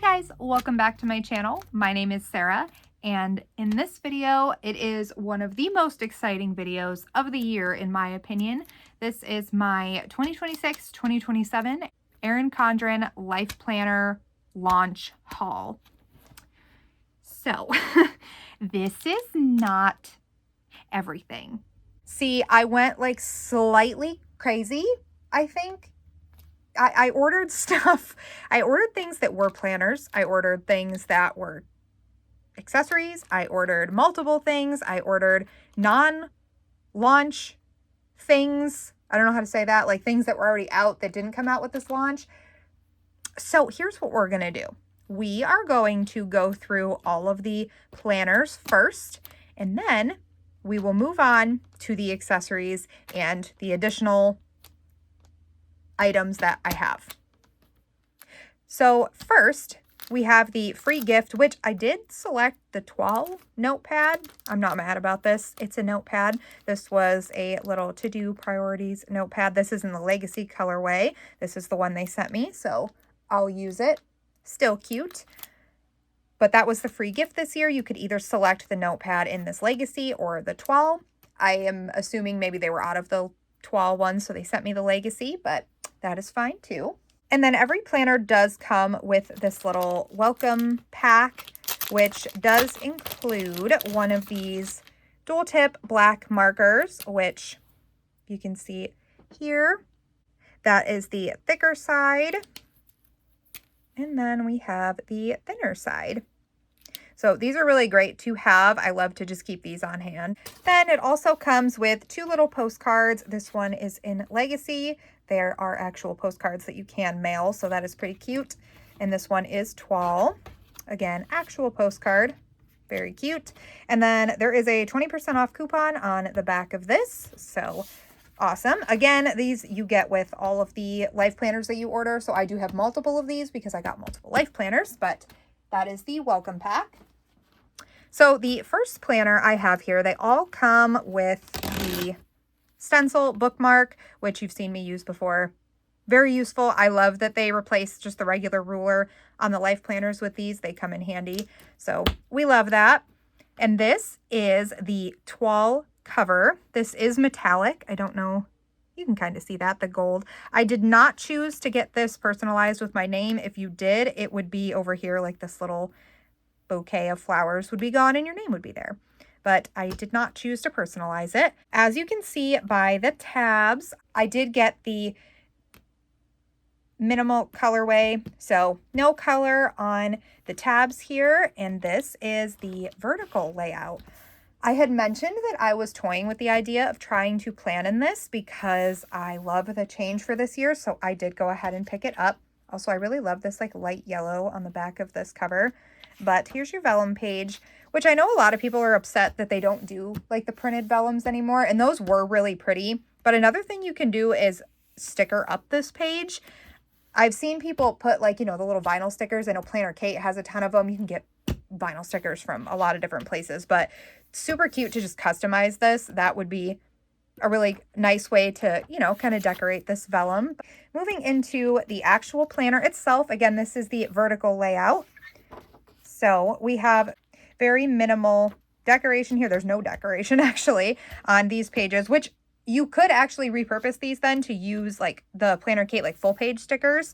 Hi guys, welcome back to my channel. My name is Sarah, and in this video, it is one of the most exciting videos of the year in my opinion. This is my 2026-2027 Erin Condren Life Planner launch haul. So, this is not everything. See, I went like slightly crazy, I think. I ordered stuff. I ordered things that were planners. I ordered things that were accessories. I ordered multiple things. I ordered non-launch things. I don't know how to say that, like things that were already out that didn't come out with this launch. So here's what we're going to do. We are going to go through all of the planners first, and then we will move on to the accessories and the additional items that I have. So first, we have the free gift, which I did select the 12 notepad. I'm not mad about this. It's a notepad. This was a little to-do priorities notepad. This is in the Legacy colorway. This is the one they sent me, so I'll use it. Still cute. But that was the free gift this year. You could either select the notepad in this Legacy or the 12. I am assuming maybe they were out of the 12 ones, so they sent me the Legacy, but that is fine too. And then every planner does come with this little welcome pack, which does include one of these dual tip black markers, which you can see here. That is the thicker side. And then we have the thinner side. So these are really great to have. I love to just keep these on hand. Then it also comes with two little postcards. This one is in Legacy. There are actual postcards that you can mail, so that is pretty cute. And this one is Toile. Again, actual postcard. Very cute. And then there is a 20% off coupon on the back of this. So awesome. Again, these you get with all of the life planners that you order. So I do have multiple of these because I got multiple life planners, but that is the welcome pack. So the first planner I have here, they all come with the stencil bookmark, which you've seen me use before. Very useful. I love that they replace just the regular ruler on the life planners with these. They come in handy. So we love that. And this is the Toile cover. This is metallic. I don't know. You can kind of see that, the gold. I did not choose to get this personalized with my name. If you did, it would be over here like this little bouquet of flowers would be gone and your name would be there. But I did not choose to personalize it. As you can see by the tabs, I did get the minimal colorway, so no color on the tabs here, and this is the vertical layout. I had mentioned that I was toying with the idea of trying to plan in this because I love the change for this year, so I did go ahead and pick it up. Also, I really love this like light yellow on the back of this cover. But here's your vellum page, which I know a lot of people are upset that they don't do like the printed vellums anymore, and those were really pretty. But another thing you can do is sticker up this page. I've seen people put like, you know, the little vinyl stickers. I know Planner Kate has a ton of them. You can get vinyl stickers from a lot of different places, but super cute to just customize this. That would be a really nice way to, you know, kind of decorate this vellum. Moving into the actual planner itself, again, this is the vertical layout. So we have very minimal decoration here. There's no decoration actually on these pages, which you could actually repurpose these then to use like the Planner Kate like full page stickers.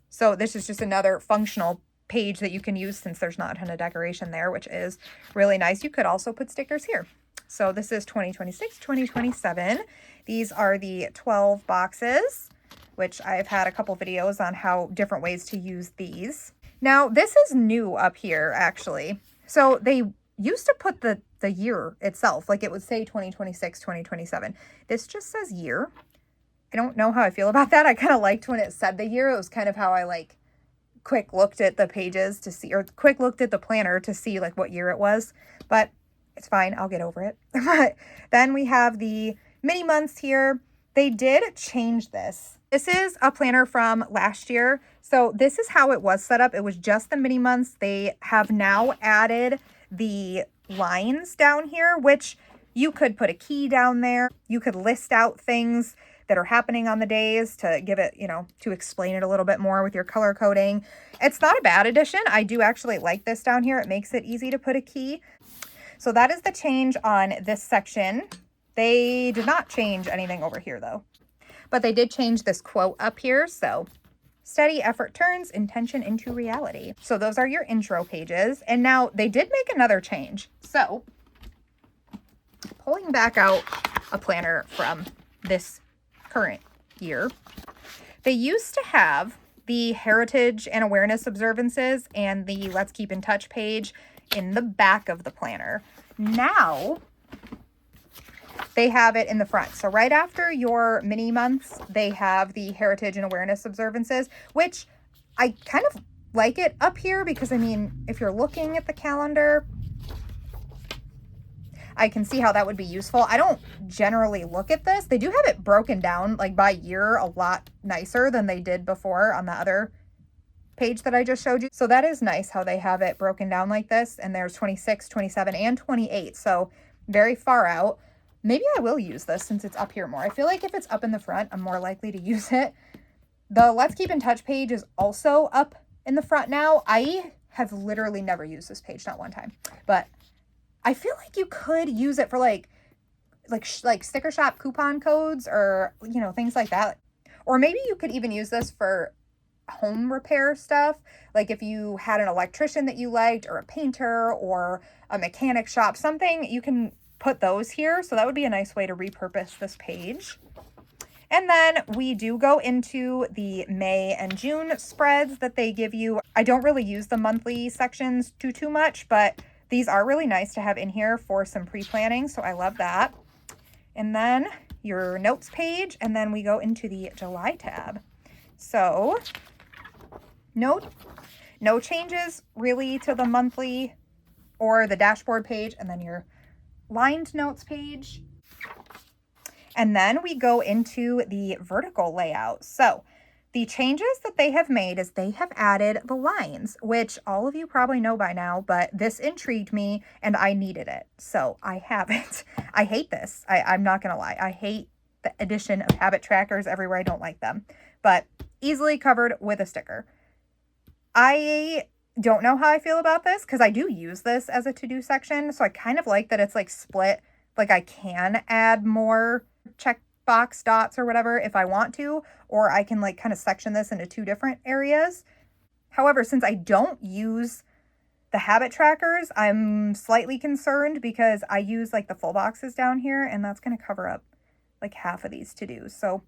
So this is just another functional page that you can use since there's not a ton of decoration there, which is really nice. You could also put stickers here. So this is 2026, 2027. These are the 12 boxes, which I've had a couple videos on how different ways to use these. Now, this is new up here, actually. So they used to put the year itself, like it would say 2026, 2027. This just says year. I don't know how I feel about that. I kind of liked when it said the year. It was kind of how I like quick looked at the pages to see, or quick looked at the planner to see like what year it was. But it's fine. I'll get over it. But then we have the mini months here. They did change this. This is a planner from last year. So this is how it was set up. It was just the mini months. They have now added the lines down here, which you could put a key down there. You could list out things. that are happening on the days to give it, you know, to explain it a little bit more with your color coding. It's not a bad addition. I do actually like this down here. It makes it easy to put a key. So that is the change on this section. They did not change anything over here though, but they did change this quote up here. So steady effort turns intention into reality. So those are your intro pages. And now they did make another change. So pulling back out a planner from this current year, they used to have the heritage and awareness observances and the Let's Keep in Touch page in the back of the planner. Now they have it in the front. So right after your mini months, they have the heritage and awareness observances, which I kind of like it up here because, I mean, if you're looking at the calendar, I can see how that would be useful. I don't generally look at this. They do have it broken down like by year a lot nicer than they did before on the other page that I just showed you. So that is nice how they have it broken down like this. And there's 26, 27, and 28. So very far out. Maybe I will use this since it's up here more. I feel like if it's up in the front, I'm more likely to use it. The Let's Keep in Touch page is also up in the front now. I have literally never used this page, not one time. But I feel like you could use it for like sticker shop coupon codes or, you know, things like that. Or maybe you could even use this for home repair stuff. Like if you had an electrician that you liked or a painter or a mechanic shop, something, you can put those here. So that would be a nice way to repurpose this page. And then we do go into the May and June spreads that they give you. I don't really use the monthly sections too much, but these are really nice to have in here for some pre-planning. So I love that. And then your notes page, and then we go into the July tab. So no changes really to the monthly or the dashboard page, and then your lined notes page. And then we go into the vertical layout. So the changes that they have made is they have added the lines, which all of you probably know by now, but this intrigued me and I needed it. So I have it. I hate this. I'm not going to lie. I hate the addition of habit trackers everywhere. I don't like them, but easily covered with a sticker. I don't know how I feel about this because I do use this as a to-do section. So I kind of like that it's like split. Like I can add more checkbox dots or whatever if I want to, or I can like kind of section this into two different areas. However, since I don't use the habit trackers, I'm slightly concerned because I use like the full boxes down here and that's going to cover up like half of these to-dos. So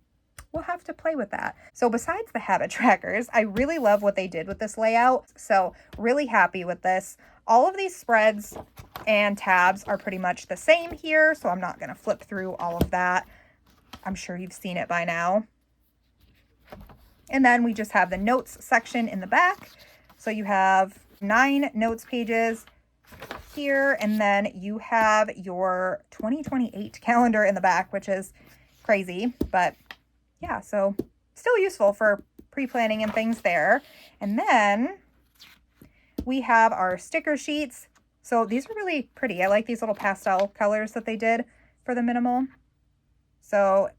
we'll have to play with that. So besides the habit trackers, I really love what they did with this layout. So really happy with this. All of these spreads and tabs are pretty much the same here. So I'm not going to flip through all of that. I'm sure you've seen it by now. And then we just have the notes section in the back. So you have 9 notes pages here. And then you have your 2028 calendar in the back, which is crazy, but yeah, so still useful for pre-planning and things there. And then we have our sticker sheets. So these are really pretty. I like these little pastel colors that they did for the minimal. So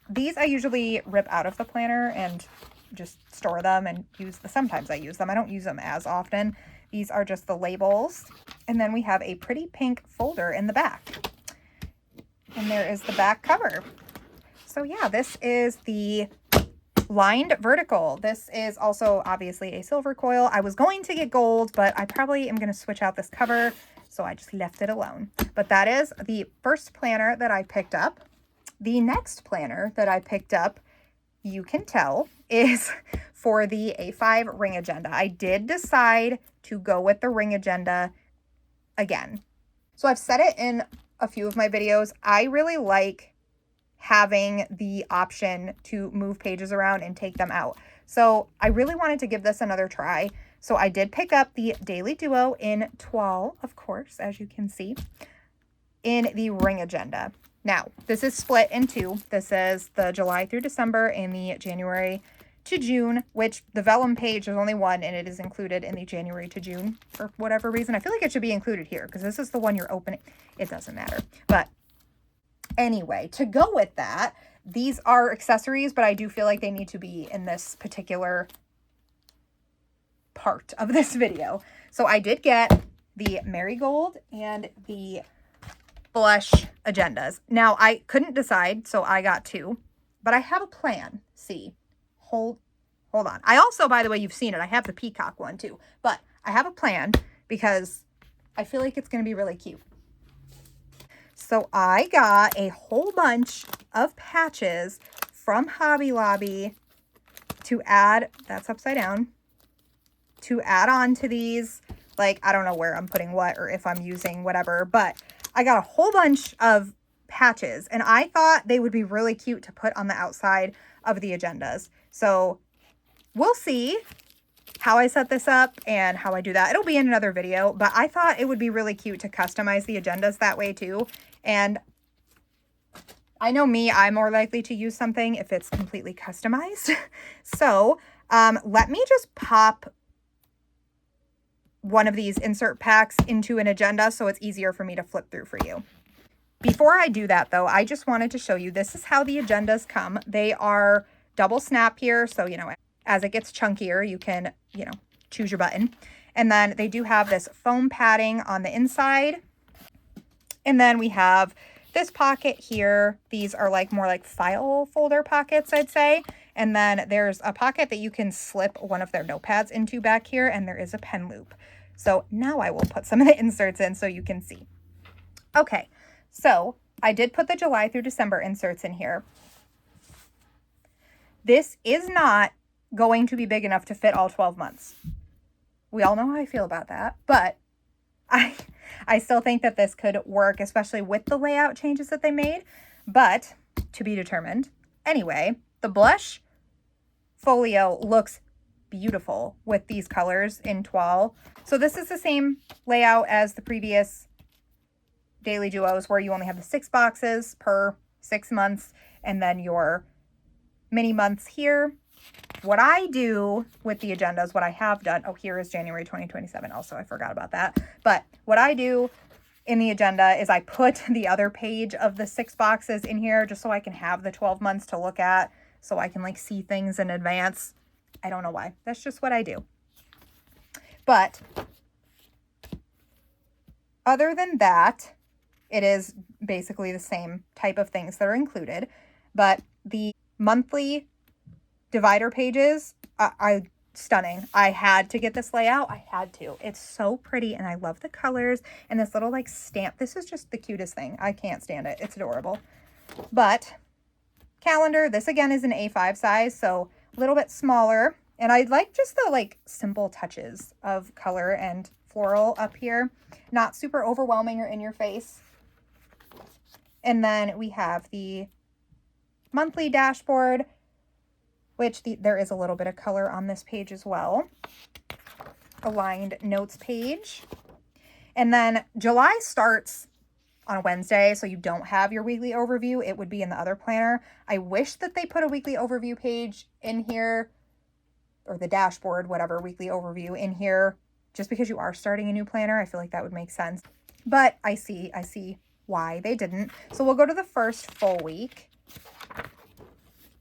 these I usually rip out of the planner and just store them and use them. Sometimes I use them. I don't use them as often. These are just the labels. And then we have a pretty pink folder in the back. And there is the back cover. So yeah, this is the lined vertical. This is also obviously a silver coil. I was going to get gold, but I probably am going to switch out this cover. So I just left it alone. But that is the first planner that I picked up. The next planner that I picked up, you can tell, is for the A5 ring agenda. I did decide to go with the ring agenda again. So I've said it in a few of my videos. I really like having the option to move pages around and take them out. So I really wanted to give this another try. So I did pick up the Daily Duo in Toile, of course, as you can see, in the ring agenda. Now, this is split in two. This is the July through December and the January to June, which the vellum page is only one and it is included in the January to June for whatever reason. I feel like it should be included here because this is the one you're opening. It doesn't matter. But anyway, to go with that, These are accessories, but I do feel like they need to be in this particular part of this video. So I did get the marigold and the blush agendas. Now I couldn't decide, so I got two, but I have a plan. See, hold on. I also, by the way, you've seen it. I have the peacock one too, but I have a plan because I feel like it's going to be really cute. So I got a whole bunch of patches from Hobby Lobby to add, that's upside down, to add on to these. Like, I don't know where I'm putting what or if I'm using whatever, but I got a whole bunch of patches and I thought they would be really cute to put on the outside of the agendas. So we'll see how I set this up and how I do that. It'll be in another video, but I thought it would be really cute to customize the agendas that way too. And I know me, I'm more likely to use something if it's completely customized. So let me just pop one of these insert packs into an agenda so it's easier for me to flip through for you. Before I do that though, I just wanted to show you, this is how the agendas come. They are double snap here. So, you know, as it gets chunkier, you can, you know, choose your button. And then they do have this foam padding on the inside. And then we have this pocket here. These are like more like file folder pockets, I'd say. And then there's a pocket that you can slip one of their notepads into back here. And there is a pen loop. So now I will put some of the inserts in so you can see. Okay, so I did put the July through December inserts in here. This is not going to be big enough to fit all 12 months. We all know how I feel about that, but I still think that this could work, especially with the layout changes that they made, but to be determined. Anyway, the blush folio looks beautiful with these colors in toile. So this is the same layout as the previous Daily Duos where you only have the 6 boxes per 6 months and then your mini months here. What I do with the agendas, what I have done, oh, here is January 2027 also, I forgot about that. But what I do in the agenda is I put the other page of the 6 boxes in here just so I can have the 12 months to look at, so I can like see things in advance. I don't know why. That's just what I do. But other than that, it is basically the same type of things that are included. But the monthly divider pages are stunning. I had to get this layout. I had to. It's so pretty and I love the colors and this little like stamp. This is just the cutest thing. I can't stand it. It's adorable. But calendar, this again is an A5 size, so a little bit smaller. And I like just the like simple touches of color and floral up here. Not super overwhelming or in your face. And then we have the monthly dashboard, which there is a little bit of color on this page as well. Aligned notes page. And then July starts on a Wednesday, so you don't have your weekly overview. It would be in the other planner. I wish that they put a weekly overview page in here, or the dashboard, whatever, weekly overview in here, just because you are starting a new planner. I feel like that would make sense. But I see why they didn't. So we'll go to the first full week.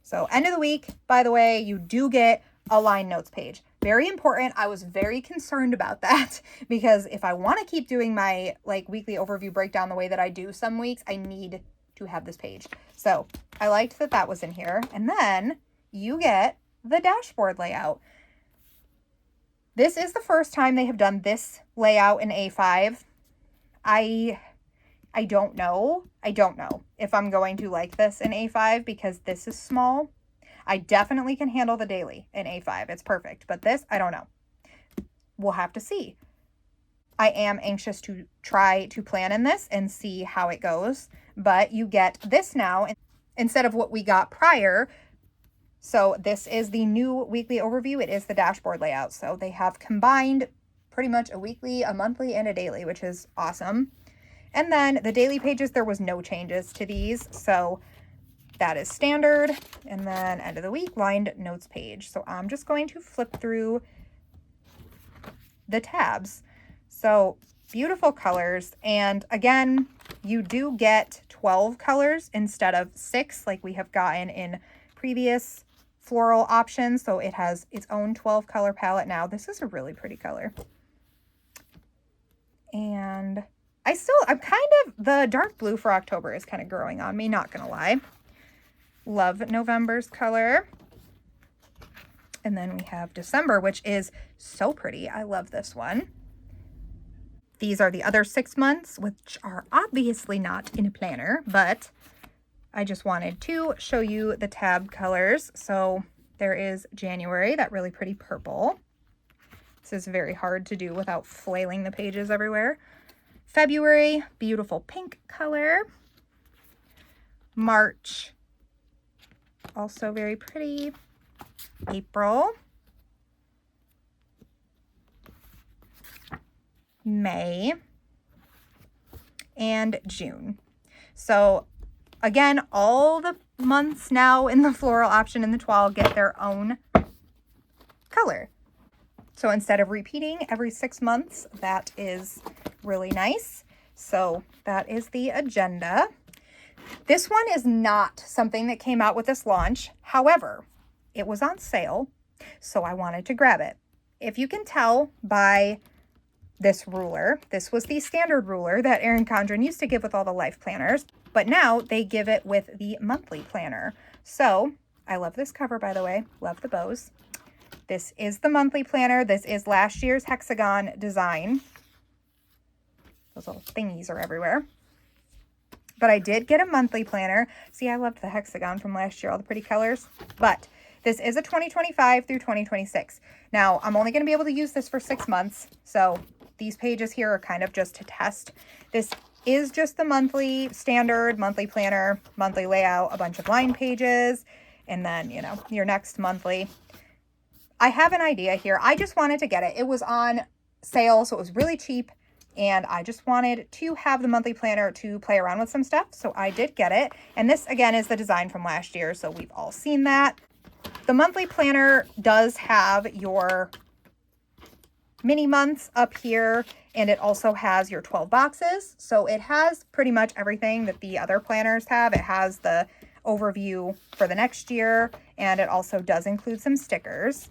So end of the week, by the way, you do get a line notes page. Very important. I was very concerned about that because if I want to keep doing my like weekly overview breakdown the way that I do some weeks, I need to have this page. So I liked that that was in here. And then you get the dashboard layout. This is the first time they have done this layout in A5. I don't know. I don't know if I'm going to like this in A5 because this is small. I definitely can handle the daily in A5. It's perfect. But this, I don't know. We'll have to see. I am anxious to try to plan in this and see how it goes. But you get this now instead of what we got prior. So this is the new weekly overview. It is the dashboard layout. So they have combined pretty much a weekly, a monthly, and a daily, which is awesome. And then the daily pages, there was no changes to these. So that is standard. And then end of the week, lined notes page. So I'm just going to flip through the tabs. So beautiful colors. And again, you do get 12 colors instead of 6 like we have gotten in previous floral options. So it has its own 12 color palette now. This is a really pretty color. And I'm kind of, the dark blue for October is kind of growing on me, not gonna lie. Love November's color. And then we have December, which is so pretty. I love this one. These are the other 6 months, which are obviously not in a planner, but I just wanted to show you the tab colors. So there is January, that really pretty purple. This is very hard to do without flailing the pages everywhere. February, beautiful pink color. March, also very pretty. April. May. And June. So again, all the months now in the floral option in the 12 get their own color. So instead of repeating every 6 months, that is really nice. So that is the agenda. This one is not something that came out with this launch. However, it was on sale, so I wanted to grab it. If you can tell by this ruler, this was the standard ruler that Erin Condren used to give with all the life planners, but now they give it with the monthly planner. So I love this cover, by the way. Love the bows. This is the monthly planner. This is last year's hexagon design. Those little thingies are everywhere. But I did get a monthly planner. See, I loved the hexagon from last year, all the pretty colors. But this is a 2025 through 2026. Now, I'm only going to be able to use this for 6 months. So these pages here are kind of just to test. This is just the monthly standard, monthly planner, monthly layout, a bunch of line pages, and then, you know, your next monthly. I have an idea here. I just wanted to get it. It was on sale, so it was really cheap. And I just wanted to have the monthly planner to play around with some stuff. So I did get it. And this, again, is the design from last year. So we've all seen that. The monthly planner does have your mini months up here. And it also has your 12 boxes. So it has pretty much everything that the other planners have. It has the overview for the next year. And it also does include some stickers.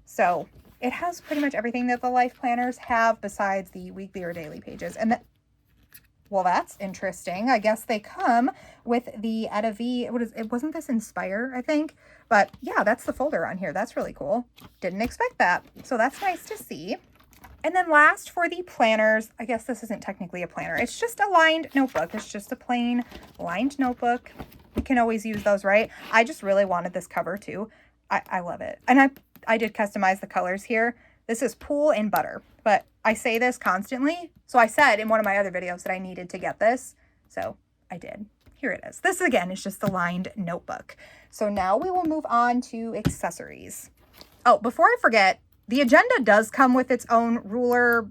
So it has pretty much everything that the life planners have besides the weekly or daily pages. And well, that's interesting. I guess they come with the Etta V. It wasn't this Inspire, I think. But yeah, that's the folder on here. That's really cool. Didn't expect that. So that's nice to see. And then last for the planners, I guess this isn't technically a planner. It's just a lined notebook. It's just a plain lined notebook. You can always use those, right? I just really wanted this cover too. I love it. And I did customize the colors here. This is Pool and Butter, but I say this constantly. So I said in one of my other videos that I needed to get this. So I did. Here it is. This again is just the lined notebook. So now we will move on to accessories. Oh, before I forget, the agenda does come with its own ruler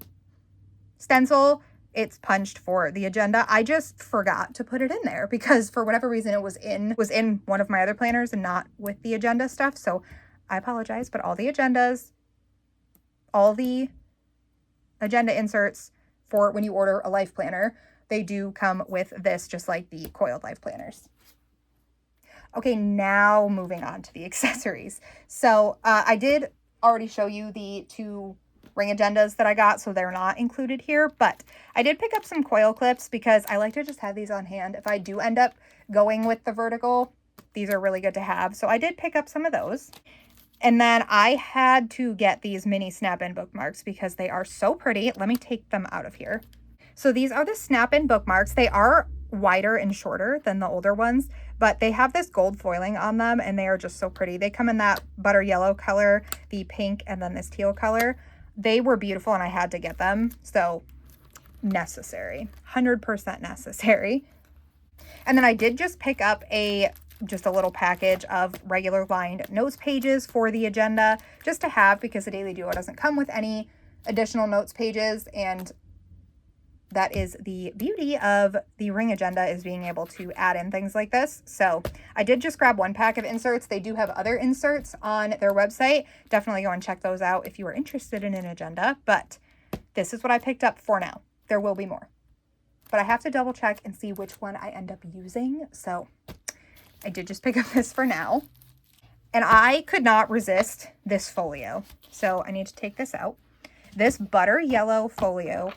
stencil. It's punched for the agenda. I just forgot to put it in there because for whatever reason it was in one of my other planners and not with the agenda stuff. So I apologize, but all the agenda inserts for when you order a life planner, they do come with this, just like the Coiled life planners. Okay, now moving on to the accessories. So I did already show you the 2 ring agendas that I got, so they're not included here, but I did pick up some coil clips because I like to just have these on hand. If I do end up going with the vertical, these are really good to have. So I did pick up some of those. And then I had to get these mini snap-in bookmarks because they are so pretty. Let me take them out of here. So these are the snap-in bookmarks. They are wider and shorter than the older ones, but they have this gold foiling on them and they are just so pretty. They come in that butter yellow color, the pink, and then this teal color. They were beautiful and I had to get them. So necessary, 100% necessary. And then I did just pick up just a little package of regular lined notes pages for the agenda just to have, because the Daily Duo doesn't come with any additional notes pages, and that is the beauty of the ring agenda, is being able to add in things like this. So I did just grab 1 pack of inserts. They do have other inserts on their website. Definitely go and check those out if you are interested in an agenda, but this is what I picked up for now. There will be more. but I have to double check and see which one I end up using. So I did just pick up this for now. And I could not resist this folio. So I need to take this out. This butter yellow folio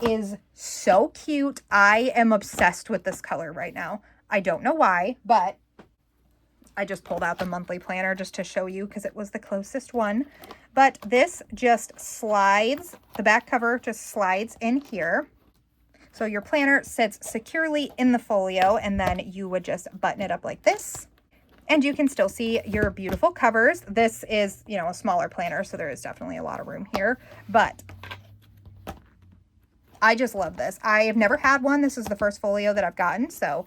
is so cute. I am obsessed with this color right now. I don't know why, but I just pulled out the monthly planner just to show you because it was the closest one. But this just slides, the back cover just slides in here. So your planner sits securely in the folio, and then you would just button it up like this. And you can still see your beautiful covers. This is, you know, a smaller planner, so there is definitely a lot of room here. But I just love this. I have never had one. This is the first folio that I've gotten, so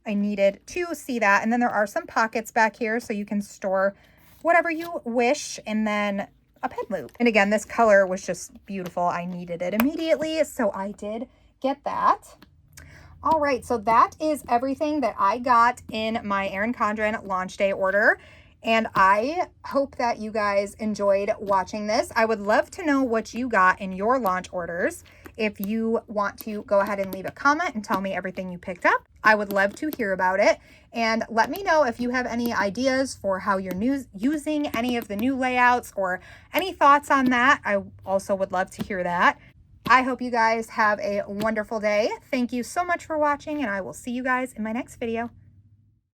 I needed to see that. And then there are some pockets back here, so you can store whatever you wish, and then a pen loop. And again, this color was just beautiful. I needed it immediately, so I did get that. All right, so that is everything that I got in my Erin Condren launch day order. And I hope that you guys enjoyed watching this. I would love to know what you got in your launch orders. If you want to go ahead and leave a comment and tell me everything you picked up, I would love to hear about it. And let me know if you have any ideas for how you're using any of the new layouts or any thoughts on that. I also would love to hear that. I hope you guys have a wonderful day. Thank you so much for watching, and I will see you guys in my next video.